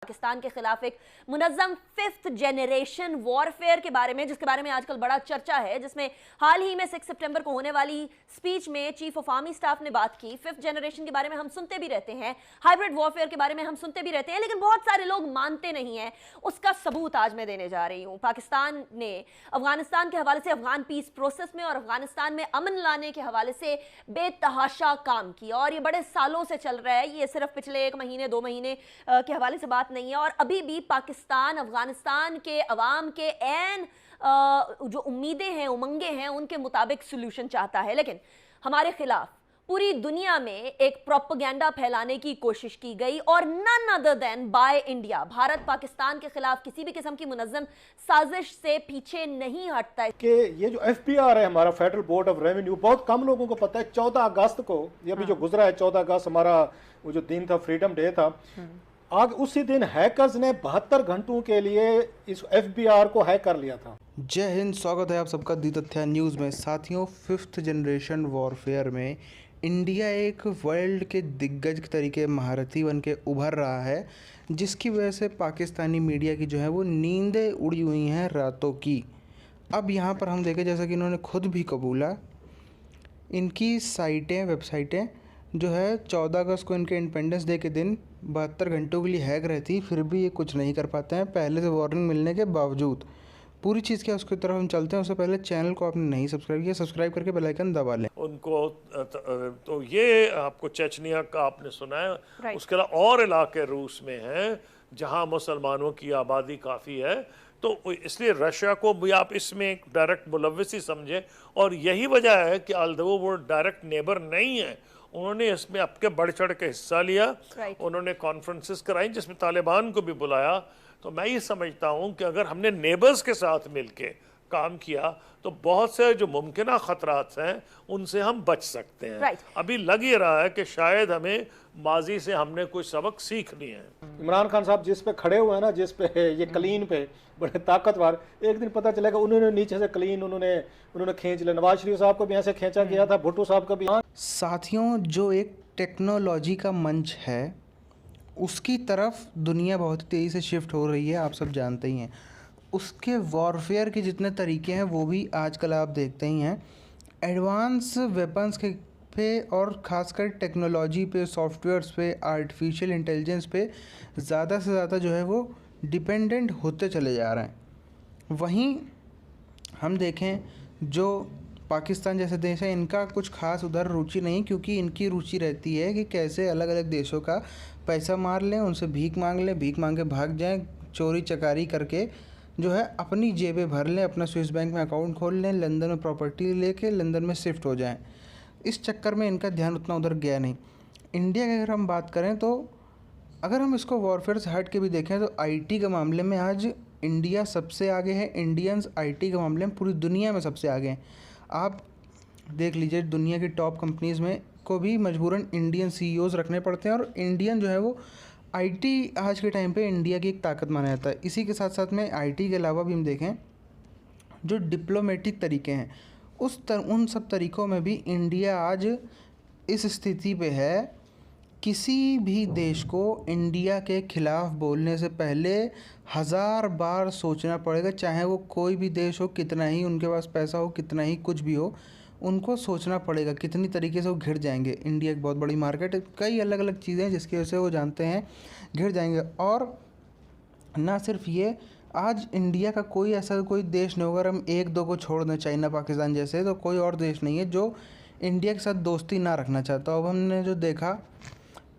पाकिस्तान के खिलाफ एक मुनज़्ज़म 5th जनरेशन वॉरफेयर के बारे में, जिसके बारे में आजकल बड़ा चर्चा है, जिसमें हाल ही में 6 सितंबर को होने वाली स्पीच में चीफ ऑफ आर्मी स्टाफ ने बात की। 5th जनरेशन के बारे में हम सुनते भी रहते हैं, हाइब्रिड वॉरफेयर के बारे में हम सुनते भी रहते हैं, लेकिन बहुत सारे लोग मानते नहीं हैं। उसका सबूत आज मैं देने जा रही हूं। पाकिस्तान ने अफगानिस्तान के हवाले से, अफगान पीस प्रोसेस में और अफगानिस्तान में अमन लाने के हवाले से बेतहाशा काम किया, और ये बड़े सालों से चल रहा है। ये सिर्फ पिछले 1 महीने 2 महीने के हवाले से बात नहीं है, और अभी भी पाकिस्तान अफगानिस्तान के अवाम के जो उम्मीदें हैं, उमंगे हैं, उनके मुताबिक सॉल्यूशन चाहता है। लेकिन हमारे खिलाफ पूरी दुनिया में एक प्रोपेगेंडा फैलाने की कोशिश की गई, और none other than by India. Bharat Pakistan के खिलाफ किसी भी किस्म की मुनज़्ज़म साजिश से पीछे नहीं हटता है। कि ये जो FBR है, हमारा फेडरल बोर्ड ऑफ रेवेन्यू, बहुत कम लोगों को पता है। 14 अगस्त को, ये अभी जो गुजरा है 14 अगस्त, हमारा वो जो दिन था, फ्रीडम डे था, आज उसी दिन हैकर्स ने 72 घंटों के लिए इस FBR को हैक कर लिया था। जय हिंद, स्वागत है आप सबका दी तथ्या न्यूज़ में। साथियों, 5th जनरेशन वॉरफेयर में इंडिया एक वर्ल्ड के दिग्गज के तरीके महारथी बन के उभर रहा है, जिसकी वजह से पाकिस्तानी मीडिया की जो है वो नींदें उड़ी हुई हैं रातों की। अब यहाँ पर हम देखें, जैसा कि इन्होंने खुद भी कबूला, इनकी साइटें, वेबसाइटें जो है 14 अगस्त को इनके इंडिपेंडेंस डे के दिन 72 घंटों के लिए हैक रहती, फिर भी ये कुछ नहीं कर पाते हैं पहले से वार्निंग मिलने के बावजूद। पूरी चीज़ क्या, उसकी तरफ हम चलते हैं। उससे पहले चैनल को आपने नहीं सब्सक्राइब किया, सब्सक्राइब करके बेल आइकन दबा लें। उनको तो ये आपको चेचनिया का आपने सुना है, उसके अलावा और इलाके रूस में हैं जहां मुसलमानों की आबादी काफ़ी है, तो इसलिए रशिया को भी आप इसमें एक डायरेक्ट मुलव्विस ही समझे। और यही वजह है कि अल्दो वो डायरेक्ट नेबर नहीं है, उन्होंने इसमें आपके बढ़ चढ़ के हिस्सा लिया। उन्होंने कॉन्फ्रेंसेस कराई जिसमें तालिबान को भी बुलाया। तो मैं ये समझता हूँ कि अगर हमने नेबर्स के साथ मिलके काम किया तो बहुत से जो मुमकिन खतरात हैं उनसे हम बच सकते हैं। अभी लग ही रहा है कि शायद हमें माजी से हमने कुछ सबक सीख लिए हैं। इमरान खान साहब जिस पे खड़े हुए हैं ना, जिस पे ये क्लीन पे बड़े ताकतवर, एक दिन पता चलेगा उन्होंने नीचे से क्लीन उन्होंने खींच लिया। नवाज शरीफ साहब को भी ऐसे खींचा गया था, भुट्टो साहब का भी। साथियों, जो एक टेक्नोलॉजी का मंच है उसकी तरफ दुनिया बहुत तेज़ी से शिफ्ट हो रही है, आप सब जानते ही हैं। उसके वॉरफेयर के जितने तरीके हैं वो भी आजकल आप देखते ही हैं। एडवांस वेपन्स के पे और ख़ासकर टेक्नोलॉजी पे, सॉफ्टवेयर्स पे, आर्टिफिशियल इंटेलिजेंस पे ज़्यादा से ज़्यादा जो है वो डिपेंडेंट होते चले जा रहे हैं। वहीं हम देखें, जो पाकिस्तान जैसे देश है, इनका कुछ खास उधर रुचि नहीं, क्योंकि इनकी रुचि रहती है कि कैसे अलग अलग देशों का पैसा मार लें, उनसे भीख मांग लें, भीख मांग के भाग जाएं, चोरी चकारी करके जो है अपनी जेबें भर लें, अपना स्विस बैंक में अकाउंट खोल लें, लंदन में प्रॉपर्टी लेके लंदन में शिफ्ट हो जाएं। इस चक्कर में इनका ध्यान उतना उधर गया नहीं। इंडिया की अगर हम बात करें तो अगर हम इसको वॉरफेयर से हट के भी देखें तो IT के मामले में आज इंडिया सबसे आगे है। इंडियंस IT के मामले में पूरी दुनिया में सबसे आगे हैं। आप देख लीजिए, दुनिया की टॉप कंपनीज़ में को भी मजबूरन इंडियन CEOs रखने पड़ते हैं, और इंडियन जो है वो IT आज के टाइम पे इंडिया की एक ताकत माना जाता है। इसी के साथ साथ में IT के अलावा भी हम देखें, जो डिप्लोमेटिक तरीके हैं उन सब तरीक़ों में भी इंडिया आज इस स्थिति पे है, किसी भी देश को इंडिया के ख़िलाफ़ बोलने से पहले 1000 बार सोचना पड़ेगा। चाहे वो कोई भी देश हो, कितना ही उनके पास पैसा हो, कितना ही कुछ भी हो, उनको सोचना पड़ेगा कितनी तरीके से वो घिर जाएंगे। इंडिया एक बहुत बड़ी मार्केट है, कई अलग अलग चीज़ें हैं जिसकी वजह से वो जानते हैं घिर जाएंगे। और ना सिर्फ ये, आज इंडिया का कोई ऐसा कोई देश नहीं होगा, अगर हम 1-2 को छोड़ दें, चाइना पाकिस्तान जैसे, तो कोई और देश नहीं है जो इंडिया के साथ दोस्ती ना रखना चाहता। अब हमने जो देखा,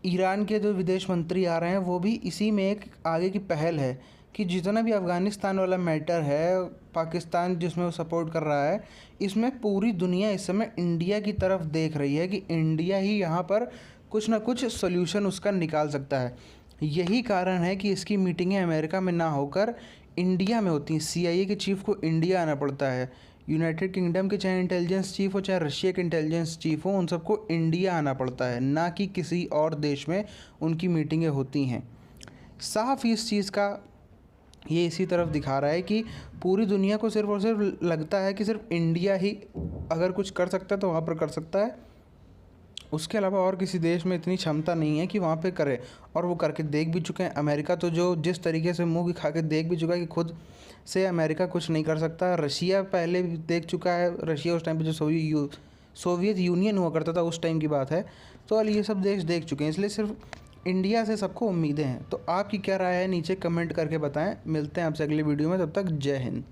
ईरान के जो विदेश मंत्री आ रहे हैं, वो भी इसी में एक आगे की पहल है कि जितना भी अफ़गानिस्तान वाला मैटर है, पाकिस्तान जिसमें वो सपोर्ट कर रहा है, इसमें पूरी दुनिया इस समय इंडिया की तरफ देख रही है कि इंडिया ही यहाँ पर कुछ ना कुछ सोल्यूशन उसका निकाल सकता है। यही कारण है कि इसकी मीटिंगें अमेरिका में ना होकर इंडिया में होती हैं। CIA के चीफ़ को इंडिया आना पड़ता है। यूनाइटेड किंगडम के चाहे इंटेलिजेंस चीफ़ हो, चाहे रशिया के इंटेलिजेंस चीफ़ हो, उन सबको इंडिया आना पड़ता है, ना कि किसी और देश में उनकी मीटिंगें होती हैं। साफ इस चीज़ का ये इसी तरफ दिखा रहा है कि पूरी दुनिया को सिर्फ और सिर्फ लगता है कि सिर्फ इंडिया ही अगर कुछ कर सकता है तो वहाँ पर कर सकता है, उसके अलावा और किसी देश में इतनी क्षमता नहीं है कि वहाँ पे करे, और वो करके देख भी चुके हैं। अमेरिका तो जो जिस तरीके से मुंह खा के देख भी चुका है कि खुद से अमेरिका कुछ नहीं कर सकता। रशिया पहले भी देख चुका है, रशिया उस टाइम पे जो सोवियत यूनियन हुआ करता था उस टाइम की बात है। तो ये सब देश देख चुके हैं, इसलिए सिर्फ इंडिया से सबको उम्मीदें हैं। तो आपकी क्या राय है नीचे कमेंट करके बताएं। मिलते हैं आपसे अगली वीडियो में, तब तक जय हिंद।